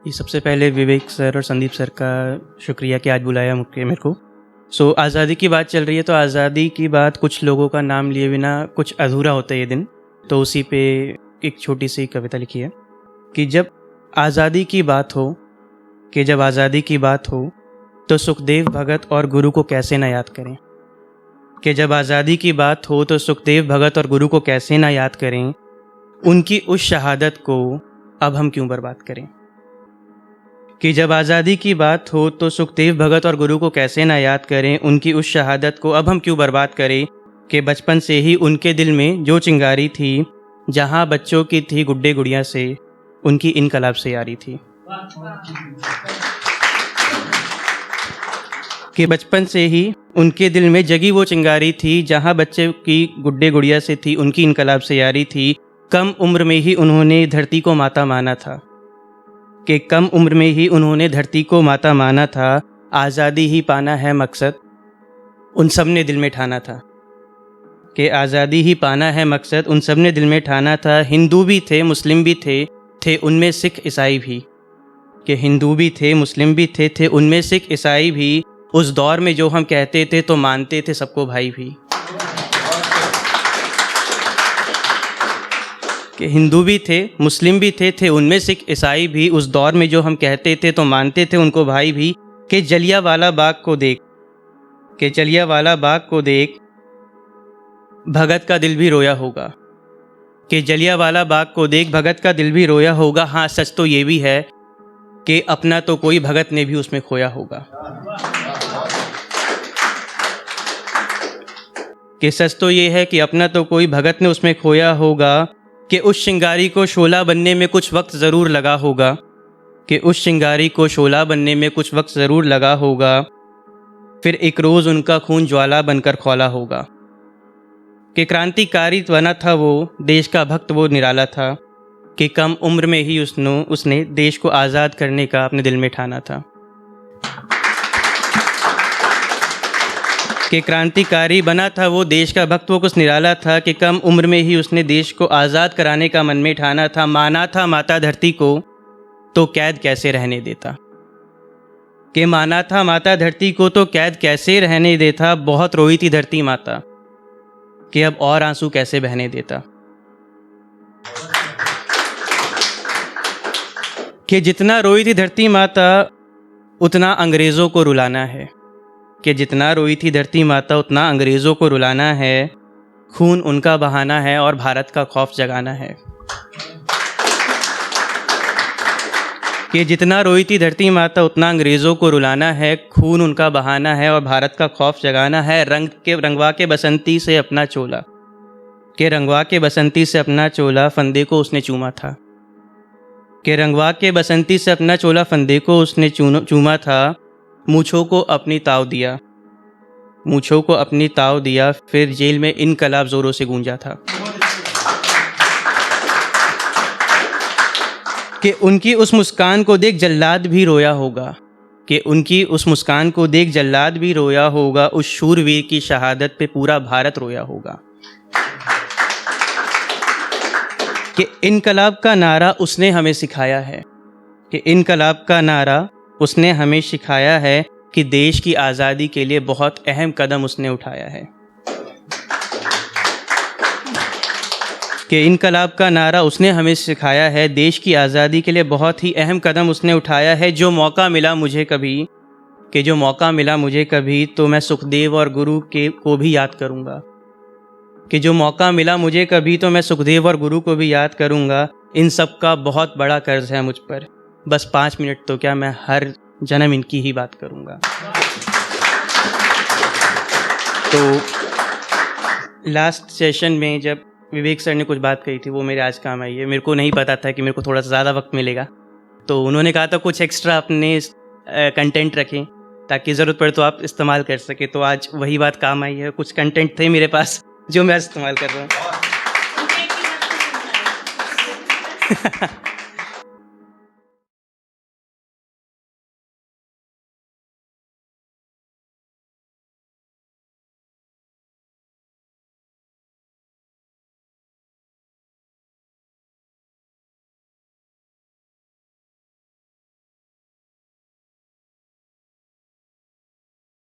ये सबसे पहले विवेक सर और संदीप सर का शुक्रिया कि आज बुलाया मुझे मेरे को। आज़ादी की बात चल रही है तो आज़ादी की बात कुछ लोगों का नाम लिए बिना कुछ अधूरा होता है ये दिन। तो उसी पे एक छोटी सी कविता लिखी है कि जब आज़ादी की बात हो तो सुखदेव भगत और गुरु को कैसे ना याद करें। कि जब आज़ादी की बात हो तो सुखदेव भगत और गुरु को कैसे ना याद करें। उनकी उस शहादत को अब हम क्यों बर्बाद करें। कि जब आज़ादी की बात हो तो सुखदेव भगत और गुरु को कैसे ना याद करें। उनकी उस शहादत को अब हम क्यों बर्बाद करें। कि बचपन से ही उनके दिल में जो चिंगारी थी, जहाँ बच्चों की थी गुड्डे गुड़िया से, उनकी इनकलाब से यारी थी। कि बचपन से ही उनके दिल में जगी वो चिंगारी थी, जहाँ बच्चे की गुड्डे गुड़िया से थी, उनकी इनकलाब से यारी थी। कम उम्र में ही उन्होंने धरती को माता माना था। कि कम उम्र में ही उन्होंने धरती को माता माना था। आज़ादी ही पाना है मकसद, उन सब ने दिल में ठाना था। कि आज़ादी ही पाना है मकसद, उन सब ने दिल में ठाना था। हिंदू भी थे मुस्लिम भी थे उनमें सिख ईसाई भी। कि हिंदू भी थे मुस्लिम भी थे उनमें सिख ईसाई भी। उस दौर में जो हम कहते थे तो मानते थे सबको भाई भी। कि हिंदू भी थे मुस्लिम भी थे उनमें सिख ईसाई भी। उस दौर में जो हम कहते थे तो मानते थे उनको भाई भी। कि जलियांवाला बाग को देख, कि जलियांवाला बाग को देख भगत का दिल भी रोया होगा। कि जलियांवाला बाग को देख भगत का दिल भी रोया होगा। हाँ, सच तो ये भी है कि अपना तो कोई भगत ने भी उसमें खोया होगा। कि सच तो ये है कि अपना तो कोई भगत ने उसमें खोया होगा। कि उस चिंगारी को शोला बनने में कुछ वक्त ज़रूर लगा होगा। कि उस चिंगारी को शोला बनने में कुछ वक्त ज़रूर लगा होगा। फिर एक रोज़ उनका खून ज्वाला बनकर खौला होगा। कि क्रांतिकारी बना था वो, देश का भक्त वो निराला था। कि कम उम्र में ही उसने देश को आज़ाद करने का अपने दिल में ठाना था। कि क्रांतिकारी बना था वो, देश का भक्त वो कुछ निराला था। कि कम उम्र में ही उसने देश को आज़ाद कराने का मन में ठाना था। माना था माता धरती को तो कैद कैसे रहने देता। कि माना था माता धरती को तो कैद कैसे रहने देता। बहुत रोई थी धरती माता कि अब और आंसू कैसे बहने देता। कि जितना रोई थी धरती माता उतना अंग्रेज़ों को रुलाना है। कि जितना रोई थी धरती माता उतना अंग्रेज़ों को रुलाना है। खून उनका बहाना है और भारत का खौफ जगाना है। कि जितना रोई थी धरती माता उतना अंग्रेज़ों को रुलाना है। खून उनका बहाना है और भारत का खौफ जगाना है। रंगवा के बसंती से अपना चोला, कि रंगवा के बसंती से अपना चोला फंदे को उसने चूमा था। कि रंगवा के बसंती से अपना चोला फंदे को उसने चूमा था। मूँछों को अपनी ताव दिया, मूँछों को अपनी ताव दिया। फिर जेल में इनकलाब ज़ोरों से गूंजा था। कि उनकी उस मुस्कान को देख जल्लाद भी रोया होगा। कि उनकी उस मुस्कान को देख जल्लाद भी रोया होगा। उस शूरवीर की शहादत पे पूरा भारत रोया होगा। कि इनकलाब का नारा उसने हमें सिखाया है। कि इनकलाब का नारा उसने हमें सिखाया है। कि देश की आज़ादी के लिए बहुत अहम कदम उसने उठाया है। कि इनकलाब का नारा उसने हमें सिखाया है। देश की आज़ादी के लिए बहुत ही अहम कदम उसने उठाया है। जो मौका मिला मुझे कभी तो मैं सुखदेव और गुरु को भी याद करूँगा। कि जो मौका मिला मुझे कभी तो मैं सुखदेव और गुरु को भी याद करूँगा। इन सब का बहुत बड़ा कर्ज है मुझ पर, बस 5 मिनट तो क्या मैं हर जन्म इनकी ही बात करूँगा। तो लास्ट सेशन में जब विवेक सर ने कुछ बात कही थी वो मेरे आज काम आई है। मेरे को नहीं पता था कि मेरे को थोड़ा सा ज़्यादा वक्त मिलेगा, तो उन्होंने कहा था कुछ एक्स्ट्रा अपने कंटेंट रखें ताकि ज़रूरत पड़े तो आप इस्तेमाल कर सके। तो आज वही बात काम आई है। कुछ कंटेंट थे मेरे पास जो मैं इस्तेमाल कर रहा हूँ।